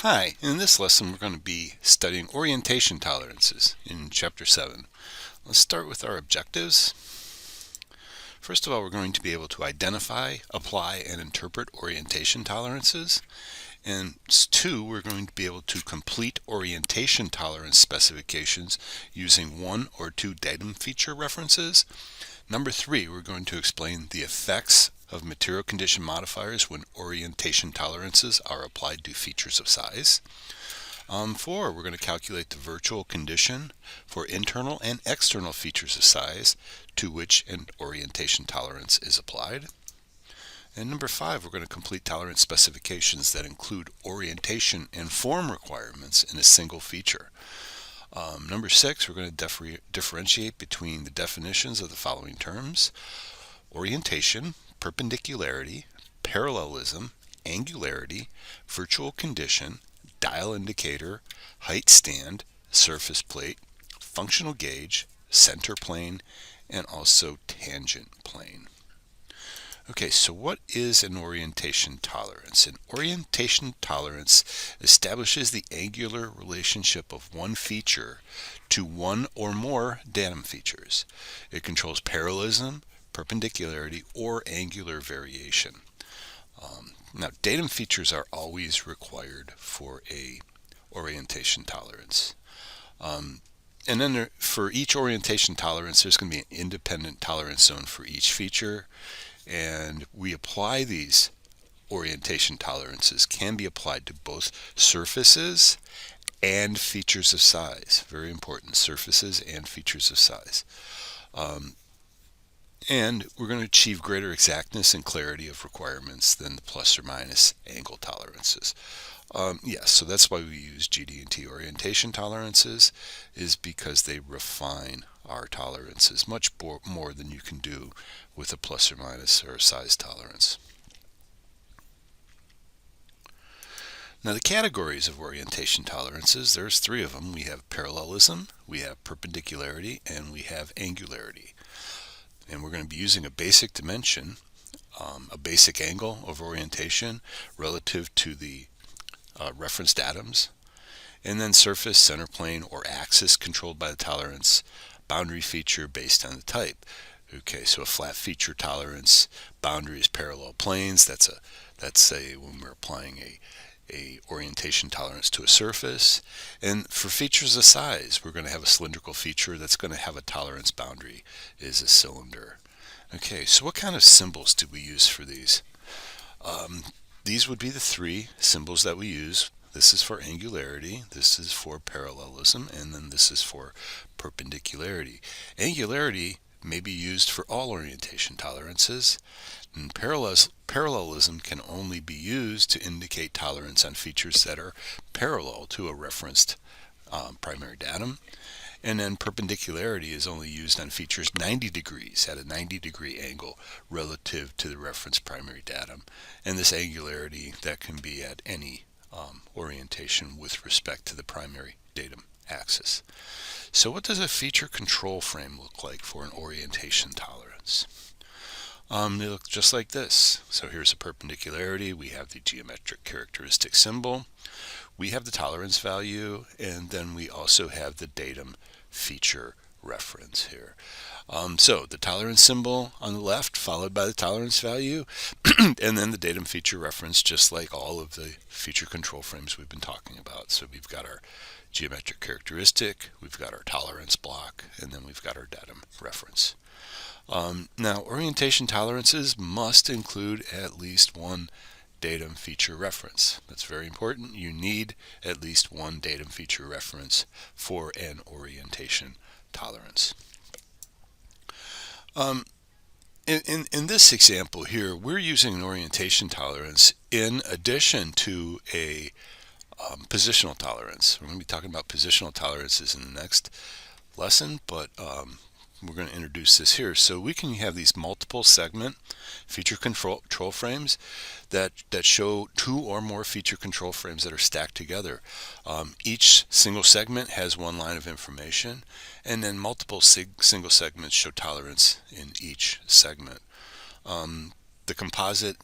Hi, in this lesson we're going to be studying orientation tolerances in Chapter 7. Let's start with our objectives. First of all, we're going to be able to identify, apply, and interpret orientation tolerances. And 2, we're going to be able to complete orientation tolerance specifications using 1 or 2 datum feature references. Number 3, we're going to explain the effects of material condition modifiers when orientation tolerances are applied to features of size. 4, we're going to calculate the virtual condition for internal and external features of size to which an orientation tolerance is applied. And number 5, we're going to complete tolerance specifications that include orientation and form requirements in a single feature. Number 6, we're going to differentiate between the definitions of the following terms: orientation, perpendicularity, parallelism, angularity, virtual condition, dial indicator, height stand, surface plate, functional gauge, center plane, and also tangent plane. Okay, so what is an orientation tolerance? An orientation tolerance establishes the angular relationship of one feature to one or more datum features. It controls parallelism, perpendicularity, or angular variation. Now, datum features are always required for a orientation tolerance. And then for each orientation tolerance, there's going to be an independent tolerance zone for each feature. And we apply these orientation tolerances, can be applied to both surfaces and features of size. Very important, surfaces and features of size. And we're going to achieve greater exactness and clarity of requirements than the plus or minus angle tolerances. Yes, so that's why we use GDT orientation tolerances, is because they refine our tolerances much more than you can do with a plus or minus or a size tolerance. Now, the categories of orientation tolerances, there's 3 of them. We have parallelism, we have perpendicularity, and we have angularity. And we're going to be using a basic dimension, a basic angle of orientation relative to the reference datums, and then surface, center plane, or axis controlled by the tolerance, boundary feature based on the type. Okay, so a flat feature tolerance boundary is parallel planes. That's when we're applying a orientation tolerance to a surface. And for features of size, we're going to have a cylindrical feature that's going to have a tolerance boundary is a cylinder. Okay, so what kind of symbols do we use for these? These would be the 3 symbols that we use. This is for angularity, this is for parallelism, and then this is for perpendicularity. Angularity may be used for all orientation tolerances, and parallelism can only be used to indicate tolerance on features that are parallel to a referenced primary datum. And then perpendicularity is only used on features 90 degrees, at a 90-degree angle relative to the reference primary datum. And this angularity, that can be at any orientation with respect to the primary datum axis. So what does a feature control frame look like for an orientation tolerance? They look just like this. So here's a perpendicularity. We have the geometric characteristic symbol. We have the tolerance value, and then we also have the datum feature reference here. So the tolerance symbol on the left, followed by the tolerance value, and then the datum feature reference, just like all of the feature control frames we've been talking about. So we've got our geometric characteristic, we've got our tolerance block, and then we've got our datum reference. Now, orientation tolerances must include at least one datum feature reference. That's very important. You need at least one datum feature reference for an orientation tolerance. In this example here, we're using an orientation tolerance in addition to a positional tolerance. We're going to be talking about positional tolerances in the next lesson, but we're going to introduce this here. So we can have these multiple segment feature control frames that show 2 or more feature control frames that are stacked together. Each single segment has 1 line of information, and then multiple single segments show tolerance in each segment. The composite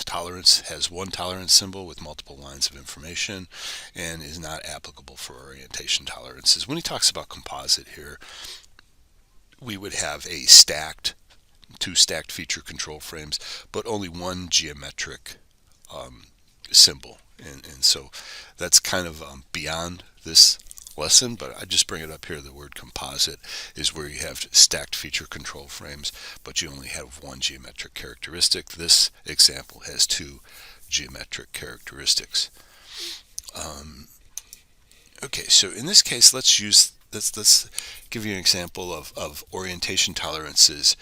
tolerance has one tolerance symbol with multiple lines of information and is not applicable for orientation tolerances. When he talks about composite here, we would have two stacked feature control frames, but only one geometric symbol. And so that's kind of beyond this lesson, but I just bring it up here. The word composite is where you have stacked feature control frames, but you only have one geometric characteristic. This example has two geometric characteristics. Okay, so in this case, let's give you an example of orientation tolerances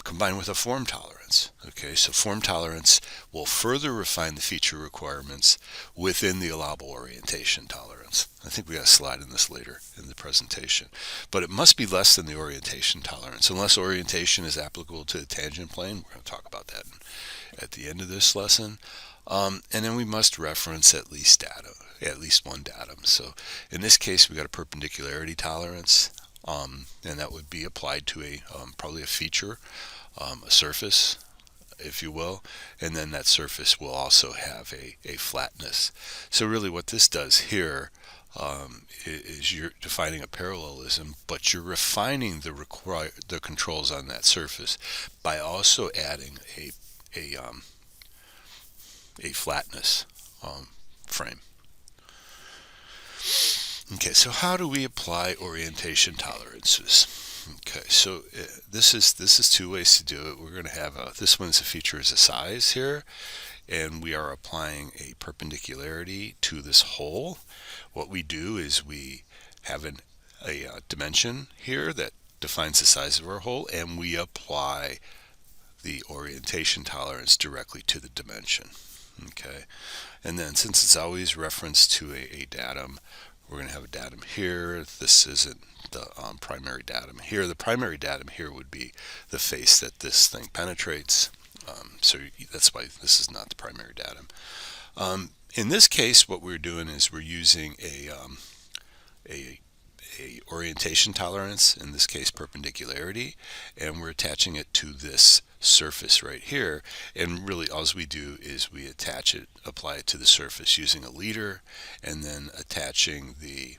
combined with a form tolerance. Okay, so form tolerance will further refine the feature requirements within the allowable orientation tolerance. I think we got a slide in this later in the presentation. But it must be less than the orientation tolerance. Unless orientation is applicable to the tangent plane, we're going to talk about that at the end of this lesson. And then we must reference at least one datum. So in this case, we got a perpendicularity tolerance, and that would be applied to probably a feature, a surface, if you will, and then that surface will also have a flatness. So really what this does here is you're defining a parallelism, but you're refining the controls on that surface by also adding a flatness frame. Okay, so how do we apply orientation tolerances? Okay, so this is two ways to do it. We're going to have this one's a feature as a size here, and we are applying a perpendicularity to this hole. What we do is we have a dimension here that defines the size of our hole, and we apply the orientation tolerance directly to the dimension. Okay, and then since it's always referenced to a datum, we're going to have a datum here. This isn't the primary datum here. The primary datum here would be the face that this thing penetrates. So that's why this is not the primary datum. In this case, what we're doing is we're using a orientation tolerance, in this case perpendicularity, and we're attaching it to this surface right here, and really all we do is we apply it to the surface using a leader, and then attaching the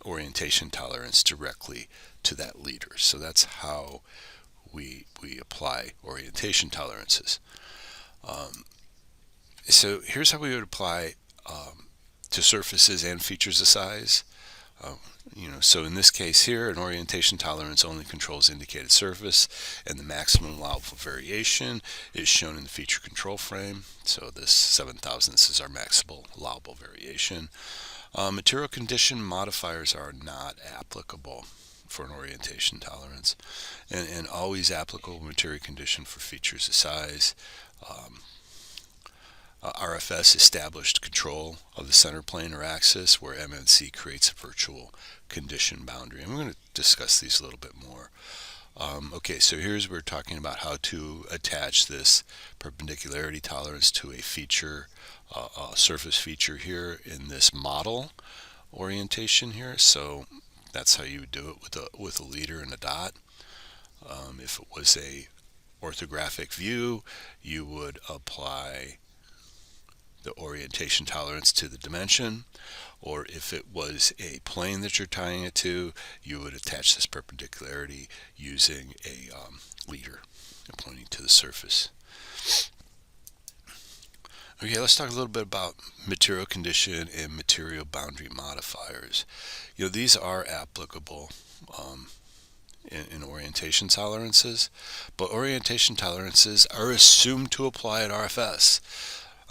orientation tolerance directly to that leader. So that's how we apply orientation tolerances. So here's how we would apply to surfaces and features of size. So in this case here, an orientation tolerance only controls indicated surface, and the maximum allowable variation is shown in the feature control frame. So this 7,000, this is our maximum allowable variation. Material condition modifiers are not applicable for an orientation tolerance, and always applicable material condition for features of size. RFS established control of the center plane or axis, where MNC creates a virtual condition boundary. And we're going to discuss these a little bit more. Okay, so we're talking about how to attach this perpendicularity tolerance to a feature, a surface feature here in this model orientation here. So that's how you would do it with a leader and a dot. If it was a orthographic view, you would apply the orientation tolerance to the dimension, or if it was a plane that you're tying it to, you would attach this perpendicularity using a leader pointing to the surface. Okay, let's talk a little bit about material condition and material boundary modifiers. These are applicable in orientation tolerances, but orientation tolerances are assumed to apply at RFS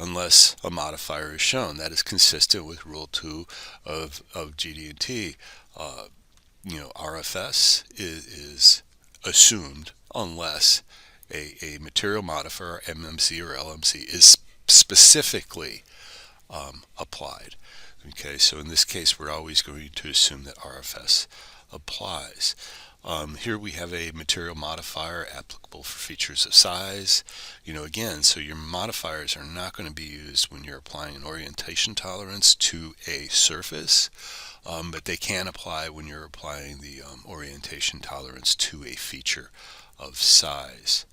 unless a modifier is shown. That is consistent with Rule 2 of GDT. RFS is assumed unless a material modifier, MMC or LMC, is specifically applied. Okay, so in this case, we're always going to assume that RFS applies. Here we have a material modifier applicable for features of size. Again, so your modifiers are not going to be used when you're applying an orientation tolerance to a surface, but they can apply when you're applying the orientation tolerance to a feature of size.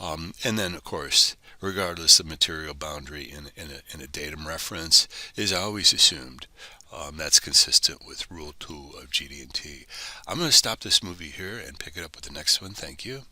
And then, of course, regardless of material boundary in a datum reference is always assumed. That's consistent with Rule 2 of GD&T. I'm going to stop this movie here and pick it up with the next one. Thank you.